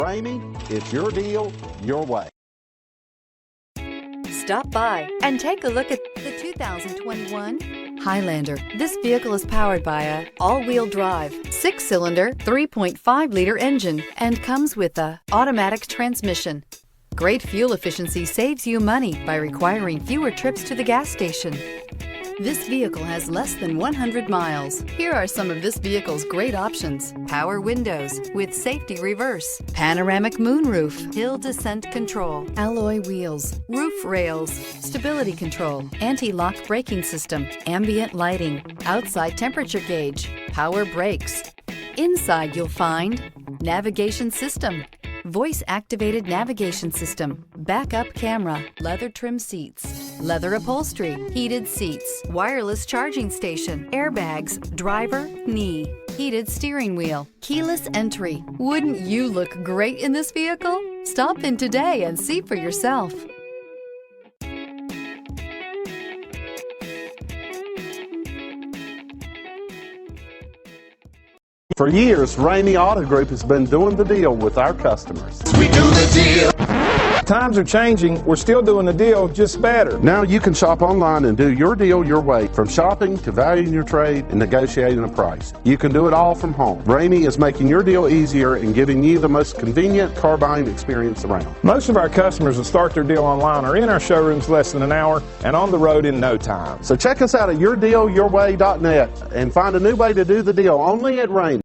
Ramey, it's your deal, your way. Stop by and take a look at the 2021 Highlander. This vehicle is powered by a all-wheel drive, 6-cylinder, 3.5-liter engine and comes with a automatic transmission. Great fuel efficiency saves you money by requiring fewer trips to the gas station. This vehicle has less than 100 miles. Here are some of this vehicle's great options: power windows with safety reverse, panoramic moonroof, hill descent control, alloy wheels, roof rails, stability control, anti-lock braking system, ambient lighting, outside temperature gauge, power brakes. Inside you'll find navigation system, voice-activated navigation system, backup camera, leather trim seats, leather upholstery, heated seats, wireless charging station, airbags, driver, knee, heated steering wheel, keyless entry. Wouldn't you look great in this vehicle? Stop in today and see for yourself. For years, Ramey Auto Group has been doing the deal with our customers. We do the deal. Times are changing. We're still doing the deal, just better. Now you can shop online and do your deal your way, from shopping to valuing your trade and negotiating a price. You can do it all from home. Ramey is making your deal easier and giving you the most convenient car buying experience around. Most of our customers that start their deal online are in our showrooms less than an hour and on the road in no time. So check us out at yourdealyourway.net and find a new way to do the deal only at Ramey.